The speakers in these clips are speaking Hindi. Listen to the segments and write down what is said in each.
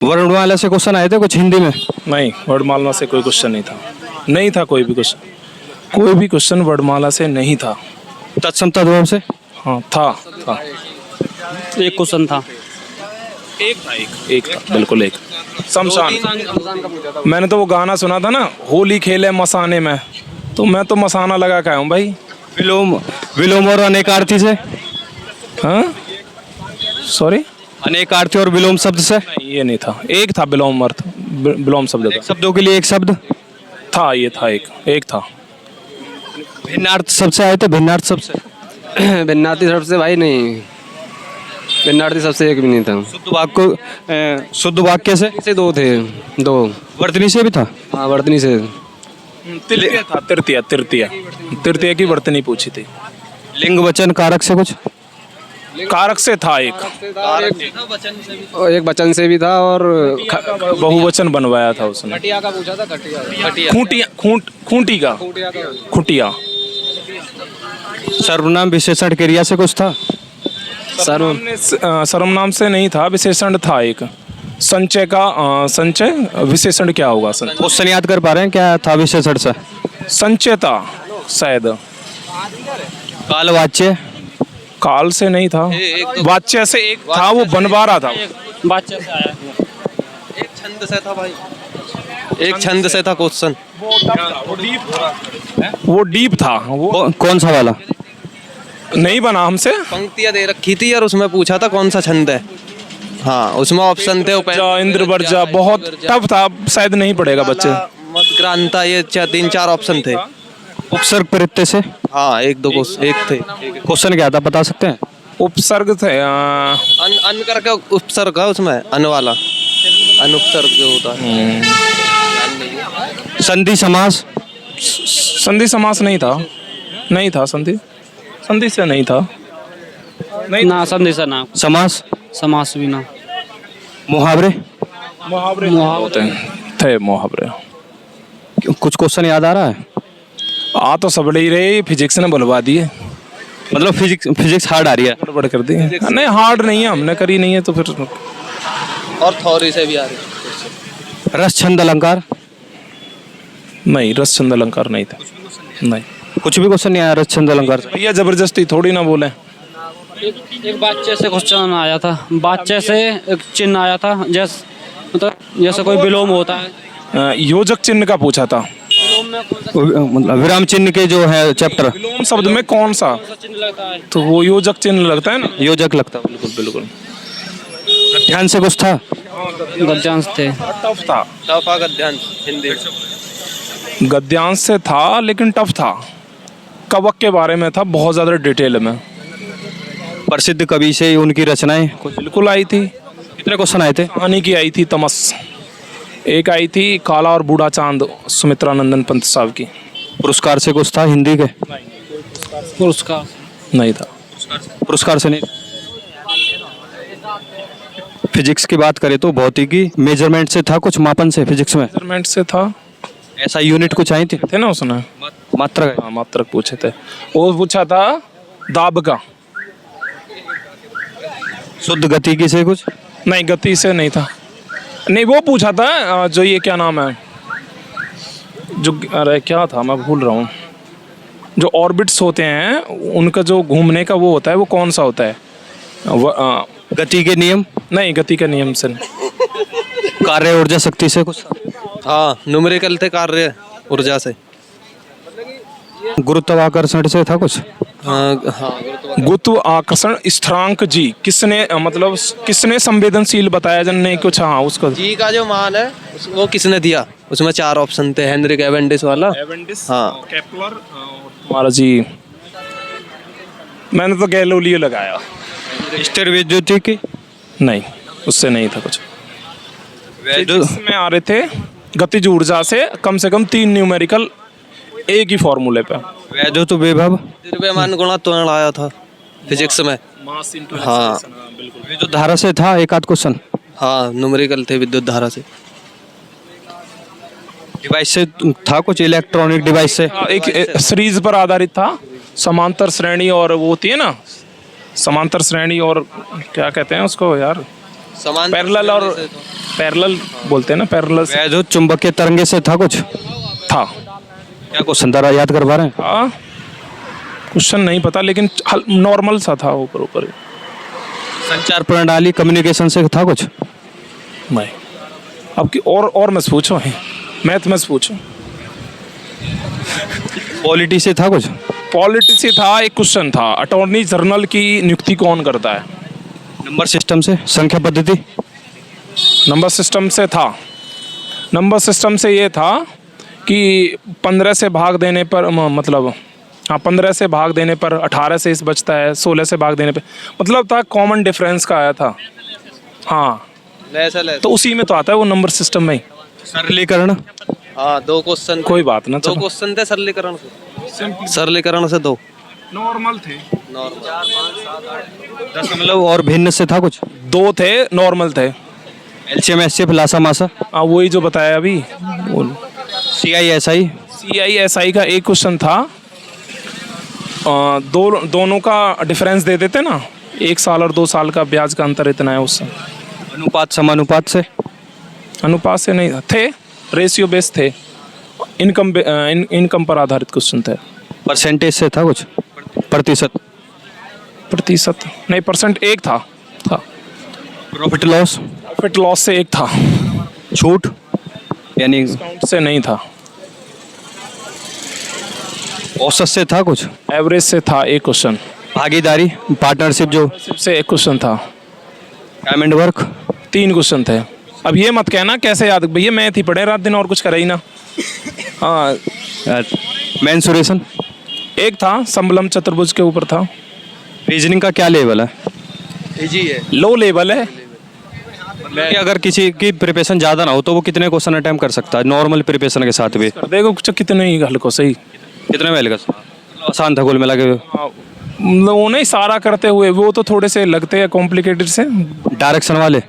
वर्णमाला से क्वेश्चन आए थे कुछ हिंदी में? नहीं, वर्णमाला से कोई क्वेश्चन नहीं था। नहीं था कोई भी क्वेश्चन। कोई भी क्वेश्चन वर्णमाला से नहीं था। तत्सम तद्भव से? हाँ था। एक क्वेश्चन था। एक था बिल्कुल एक। शमशान। मैंने तो वो गाना सुना था ना, होली खेले मसाने में, तो मैं तो मसाना लगा के आया हूँ भाई। विलोम विलोम और अनेकार्थी से? हाँ सॉरी, अनेकार्थी और विलोम शब्द से? नहीं ये नहीं था। एक था विलोम अर्थ, विलोम शब्द एक शब्दों के लिए एक शब्द था। ये था एक था। भिन्नार्थ शब्द से आए थे? भिन्नार्थ शब्द से? भिन्नार्थी शब्द से भाई नहीं, भिन्नार्थी सबसे एक भी नहीं था। शुद्ध वाक्य से दो थे, दो। वर्तनी से भी था? हाँ वर्तनी से। तृतीय था। तृतीय की वर्तनी पूछी थी। लिंग वचन कारक से कुछ? कारक से था एक वचन से भी था और बहुवचन बनवाया था उसने। खटिया का पूछा था। खुटिया। सर्वनाम विशेषण क्रिया से कुछ था? सर्वनाम से नहीं था, विशेषण था एक। संचय विशेषण क्या होगा? क्वेश्चन याद कर पा रहे हैं क्या था विशेषण से? संचय था शायद। कालवाच्य? काल से नहीं था। वाच्य से एक था, वो बनवा रहा था। बातचीत से आया। एक छंद से था भाई, एक छंद से था क्वेश्चन। वो डीप था। वो कौन सा वाला? नहीं बना हमसे। पंक्तियां दे रखी थी और उसमें पूछा था कौन सा छंद है। हाँ उसमें ऑप्शन थे। इंद्र वर्जा बहुत टफ था, शायद नहीं पड़ेगा बच्चे। मदक्रांता, ये 3-4 ऑप्शन थे। उपसर्ग प्रत्यय से? हाँ एक दो एक थे। क्वेश्चन क्या था बता सकते हैं? उपसर्ग थे। अन करके उपसर्ग है उसमें, अन वाला अनुपसर्ग जो होता है। संधि समास? संधि समास नहीं था। संधि से नहीं था। ना संधि से ना। समास? समास भी ना। मुहावरे? होते थे मुहावरे। कुछ क्वेश्चन याद आ रहा है? आ तो सब ले ही रहे, फिजिक्स ने बुलवा दिए। मतलब फिजिक्स हार्ड आ रही है? गड़बड़ कर दी। नहीं हार्ड नहीं है, हमने करी नहीं है तो फिर। और थ्योरी से भी आ रही। रस छंद अलंकार? नहीं, रस छंद अलंकार नहीं था। नहीं, कुछ भी क्वेश्चन नहीं आया रस छंद अलंकार से? भैया जबरदस्ती थोड़ी ना बोले। एक बातचीत से क्वेश्चन आया था। बातचीत से एक चिन्ह आया था, जैसे कोई विलोम होता है। योजक चिन्ह का पूछा था। मतलब विराम चिन्ह के जो है चैप्टर। विलोम शब्द में कौन सा चिन्ह लगता है? तो वो योजक चिन्ह लगता है ना। योजक लगता है। बिल्कुल। ध्यान से कुछ था? गद्यांश थे। टफ था। गद्यांश हिंदी। गद्यांश से था लेकिन टफ था। कवक के बारे में था, बहुत ज्यादा डिटेल में। प्रसिद्ध कवि से उनकी रचनाएं कुछ? बिल्कुल आई थी। कितने क्वेश्चन आए थे? कहानी की आई थी तमस। एक आई थी काला और बूढ़ा चांद, सुमित्रा नंदन पंत साहब की। पुरस्कार से कुछ था हिंदी के? पुरस्कार नहीं था। पुरस्कार से नहीं। फिजिक्स की बात करें तो भौतिकी मेजरमेंट से था कुछ? मापन से फिजिक्स में? मेजरमेंट से था। ऐसा यूनिट कुछ आई थी? थे ना उसने। मात्रक? हाँ मात्रक पूछे थे। वो पूछा था दाब का। शुद्ध गति की से कुछ? नहीं, गति से नहीं था। नहीं वो पूछा था जो ये क्या नाम है, जो अरे क्या था मैं भूल रहा हूँ। जो ऑर्बिट्स होते हैं उनका जो घूमने का वो होता है, वो कौन सा होता है? गति के नियम? नहीं, गति के नियम से नहीं। कार्य ऊर्जा शक्ति से कुछ? हाँ न्यूमेरिकल थे, कार्य ऊर्जा से। गुरुत्वाकर्षण से था कुछ? गुरुत्वाकर्षण स्थिरांक जी किसने संवेदनशील बताया जनने कुछ? हाँ उसको जी का जो मान है वो किसने दिया? उसमें 4 ऑप्शन थे। हेनरी कैवेंडिश वाला। हाँ केपलर हमारा जी। मैंने तो गैलीलियो लगाया। स्थिर विद्युत की? नहीं, उससे नहीं था कुछ। में आ रहे थे गतिज ऊर्जा से कम 3 न्यूमेरिकल एक ही फॉर्मूले पे। वैद्युत विभव? द्रव्यमान गुणा आया था फिजिक्स में। हाँ विद्युत धारा से था एक आध क्वेश्चन? हाँ न्यूमेरिकल थे विद्युत धारा से। डिवाइस से था कुछ? इलेक्ट्रॉनिक डिवाइस से? एक सीरीज पर आधारित था। समांतर श्रेणी और वो होती है ना, समांतर श्रेणी और क्या कहते हैं उसको यार, समान पैरेलल और पैरेलल बोलते हैं ना, पैरेलल से वैद्युत चुंबकीय तरंगे से था कुछ? था। क्या क्वेश्चन था, याद कर पा रहे हैं? हाँ, क्वेश्चन नहीं पता लेकिन नॉर्मल सा था, ऊपर ऊपर। संचार प्रणाली कम्युनिकेशन से था कुछ? नहीं। अब की और मत पूछो, मैथ मत पूछो। पॉलिटी से था कुछ? पॉलिटी से था, एक क्वेश्चन था, अटॉर्नी जनरल की नियुक्ति कौन करता है? नंबर सिस्टम से, संख्या पद्धति? नंबर सिस्टम से था। नंबर सिस्टम से ये था कि 15 से भाग देने पर मतलब, हाँ 15 से भाग देने पर 18 से इस बचता है, 16 से भाग देने पे, मतलब था कॉमन डिफरेंस का आया था। हाँ, तो उसी में तो आता है वो नंबर सिस्टम में ही। सरलीकरण? हाँ, 2 क्वेश्चन, कोई बात ना, 2 क्वेश्चन थे सरलीकरण से, सरलीकरण से 2 नॉर्मल थे। दशमलव और भिन्न से था कुछ? 2 थे, नॉर्मल थे। एलसीएम, एचसीएफ, लासा मासा? हाँ, वही जो बताया अभी। सीआईएसआई? CISI का एक क्वेश्चन था, दोनों का डिफरेंस दे देते ना, 1 साल और 2 साल का ब्याज का अंतर इतना है उससे। अनुपात समानुपात से? अनुपात से नहीं थे, रेशियो बेस थे, इनकम पर आधारित क्वेश्चन थे। परसेंटेज से था कुछ? प्रतिशत? प्रतिशत नहीं, परसेंट एक था। Profit loss? प्रॉफिट लॉस से एक था, छूट यानी डिस्काउंट से नहीं था। औसत से था कुछ? एवरेज से था एक क्वेश्चन। भागीदारी, पार्टनरशिप जो? से एक क्वेश्चन था। Time and work? 3 क्वेश्चन थे। अब ये मत कहना कैसे याद, भैया मैथ ही पढ़े रात दिन और कुछ करे ही ना। हाँ, मेंसुरेशन? एक था, संबलम चतुर्भुज के ऊपर था। रीजनिंग का क्या लेवल है? इजी है। लो लेवल है। कि अगर किसी की प्रिपरेशन ज़्यादा ना हो तो वो कितने क्वेश्चन अटेम्प्ट कर सकता है नॉर्मल प्रिपरेशन के साथ भी? कर देगा कुछ, कितने ही हल को सही। कितने में का आसान था कुल मिला के? वो नहीं सारा करते हुए, वो तो थोड़े से लगते हैं कॉम्प्लिकेटेड से। डायरेक्शन वाले?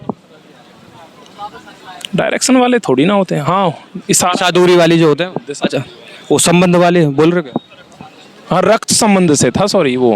डायरेक्शन वाले थोड़ी ना होते हैं। हाँ, इशारा दूरी वाली जो होते हैं? अच्छा, वो संबंध वाले बोल रहे क्या? हाँ, रक्त संबंध से था, सॉरी वो